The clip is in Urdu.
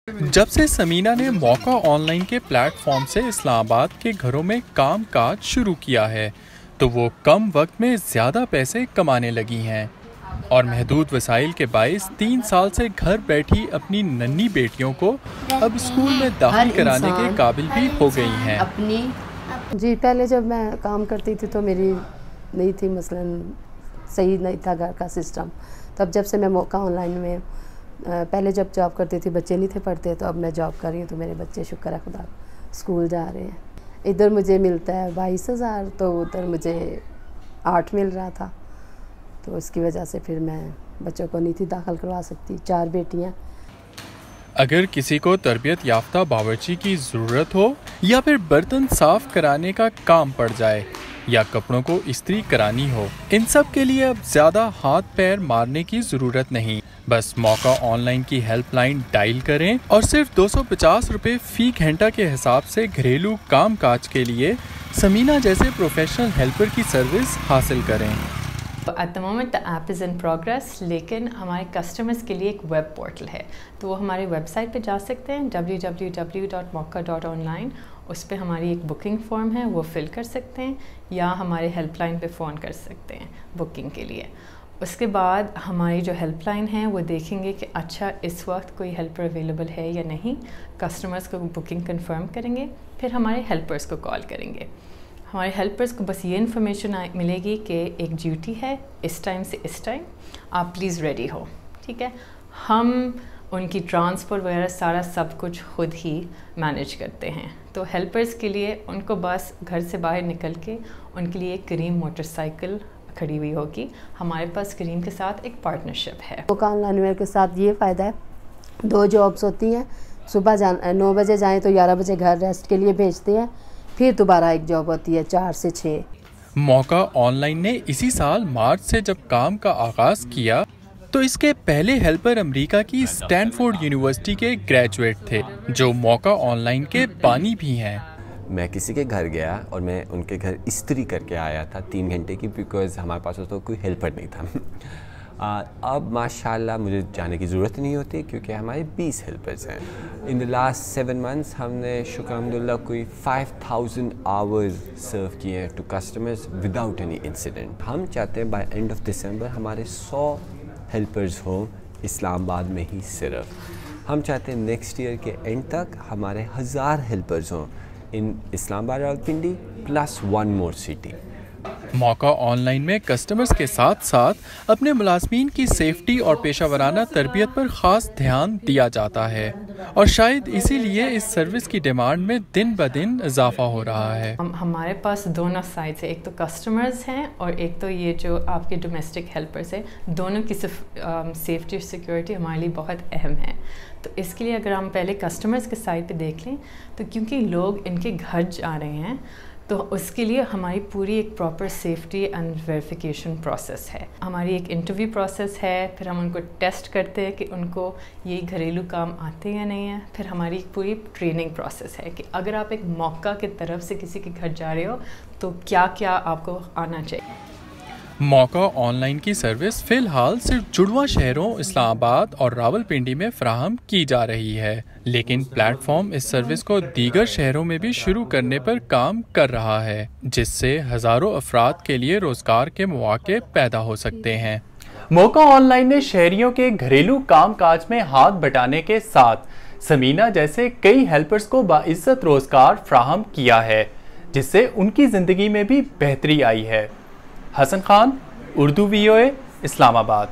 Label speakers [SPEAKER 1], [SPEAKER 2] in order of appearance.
[SPEAKER 1] جب سے سمینہ نے موقع آن لائن کے پلیٹ فارم سے اسلام آباد کے گھروں میں کام کاج شروع کیا ہے تو وہ کم وقت میں زیادہ پیسے کمانے لگی ہیں اور محدود وسائل کے باعث 3 سال سے گھر بیٹھی اپنی ننھی بیٹیوں کو اب اسکول میں داخل کرانے کے قابل بھی ہو گئی ہیں۔
[SPEAKER 2] جی پہلے جب میں کام کرتی تھی تو میری نہیں تھی، مثلاً صحیح نہیں تھا گھر کا سسٹم، تب جب سے میں موقع آن لائن میں پہلے جب جاب کرتی تھی بچے نہیں تھے پڑھتے، تو اب میں جاب کر رہی ہوں تو میرے بچے شکر ہے خدا اسکول جا رہے ہیں۔ ادھر مجھے ملتا ہے 22,000 تو ادھر مجھے 8 مل رہا تھا، تو اس کی وجہ سے پھر میں بچوں کو نہیں تھی داخل کروا سکتی، 4 بیٹیاں۔
[SPEAKER 1] اگر کسی کو تربیت یافتہ باورچی کی ضرورت ہو یا پھر برتن صاف کرانے کا کام پڑ جائے یا کپڑوں کو استری کرانی ہو، ان سب کے لیے اب زیادہ ہاتھ پیر مارنے کی ضرورت نہیں، بس موقع آن لائن کی ہیلپ لائن ڈائل کریں اور صرف 250 روپے فی گھنٹہ کے حساب سے گھریلو کام کاج کے لیے سمینہ جیسے پروفیشنل ہیلپر کی سروس حاصل کریں۔
[SPEAKER 3] At the moment the app is in progress, لیکن ہمارے کسٹمرز کے لیے ایک ویب پورٹل ہے، تو وہ ہماری ویب سائٹ پہ جا سکتے ہیں www.moka.online، اس پہ ہماری ایک بکنگ فارم ہے، وہ فل کر سکتے ہیں یا ہمارے ہیلپ لائن پہ فون کر سکتے ہیں بکنگ کے لیے۔ اس کے بعد ہماری جو ہیلپ لائن ہے وہ دیکھیں گے کہ اچھا اس وقت کوئی ہیلپر اویلیبل ہے یا نہیں، کسٹمرز کو بکنگ کنفرم کریں گے، پھر ہمارے ہیلپرز کو کال کریں گے۔ ہمارے ہیلپرز کو بس یہ انفارمیشن ملے گی کہ ایک ڈیوٹی ہے اس ٹائم سے اس ٹائم، آپ پلیز ریڈی ہو، ٹھیک ہے۔ ہم ان کی ٹرانسپورٹ وغیرہ سارا سب کچھ خود ہی مینیج کرتے ہیں، تو ہیلپرز کے لیے ان کو بس گھر سے باہر نکل کے ان کے لیے ایک کریم موٹر سائیکل کھڑی ہوئی ہوگی۔ ہمارے پاس کریم کے ساتھ ایک پارٹنرشپ ہے۔
[SPEAKER 2] موقع آن لائن ویئر کے ساتھ یہ فائدہ ہے، 2 جابس ہوتی ہیں، صبح 9 بجے جائیں تو 11 بجے گھر ریسٹ کے لیے بھیجتے ہیں، پھر دوبارہ ایک جاب ہوتی ہے 4 سے 6۔
[SPEAKER 1] موقع آن لائن نے اسی سال مارچ سے جب کام کا آغاز کیا تو اس کے پہلے ہیلپر امریکہ کی اسٹینفورڈ یونیورسٹی کے گریجویٹ تھے جو موقع آن لائن کے بانی بھی ہیں۔
[SPEAKER 4] میں کسی کے گھر گیا اور میں ان کے گھر استری کر کے آیا تھا 3 گھنٹے کی، بیکاز ہمارے پاس تو کوئی ہیلپر نہیں تھا۔ اب ماشاءاللہ مجھے جانے کی ضرورت نہیں ہوتی کیونکہ ہمارے 20 ہیلپرز ہیں۔ ان دی لاسٹ 7 منتھس ہم نے شکر الحمدللہ کوئی 5000 آورز سرو کیے ہیں to customers without any incident. ہم چاہتے ہیں بائی اینڈ آف دسمبر ہمارے 100 ہیلپرز ہوں اسلام آباد میں ہی صرف۔ ہم چاہتے ہیں نیکسٹ ایئر کے اینڈ تک ہمارے 1000 ہیلپرز ہوں ان اسلام آباد راولپنڈی پلس 1 مور سٹی۔
[SPEAKER 1] موقع آن لائن میں کسٹمرز کے ساتھ ساتھ اپنے ملازمین کی سیفٹی اور پیشہ ورانہ تربیت پر خاص دھیان دیا جاتا ہے اور شاید اسی لیے اس سروس کی ڈیمانڈ میں دن بدن اضافہ ہو رہا ہے۔
[SPEAKER 3] ہمارے پاس دونوں سائڈ سے، ایک تو کسٹمرز ہیں اور ایک تو یہ جو آپ کے ڈومیسٹک ہیلپرز ہیں، دونوں کی سیفٹی اور سیکیورٹی ہمارے لیے بہت اہم ہے۔ تو اس کے لیے اگر ہم پہلے کسٹمرز کے سائڈ پہ دیکھ لیں تو کیونکہ لوگ ان کے گھر جا رہے ہیں تو اس کے لیے ہماری پوری ایک proper safety and verification process ہے۔ ہماری ایک انٹرویو پروسیس ہے، پھر ہم ان کو ٹیسٹ کرتے ہیں کہ ان کو یہ گھریلو کام آتے یا نہیں ہیں، پھر ہماری ایک پوری ٹریننگ پروسیس ہے کہ اگر آپ ایک موقع کی طرف سے کسی کے گھر جا رہے ہو تو کیا کیا آپ کو آنا چاہیے۔
[SPEAKER 1] موقع آن لائن کی سروس فی الحال صرف جڑواں شہروں اسلام آباد اور راولپنڈی میں فراہم کی جا رہی ہے، لیکن پلیٹ فارم اس سروس کو دیگر شہروں میں بھی شروع کرنے پر کام کر رہا ہے، جس سے ہزاروں افراد کے لیے روزگار کے مواقع پیدا ہو سکتے ہیں۔ موقع آن لائن نے شہریوں کے گھریلو کام کاج میں ہاتھ بٹانے کے ساتھ سمینہ جیسے کئی ہیلپرز کو باعزت روزگار فراہم کیا ہے، جس سے ان کی زندگی میں بھی بہتری آئی ہے۔ حسن خان، اردو VOA، اسلام آباد۔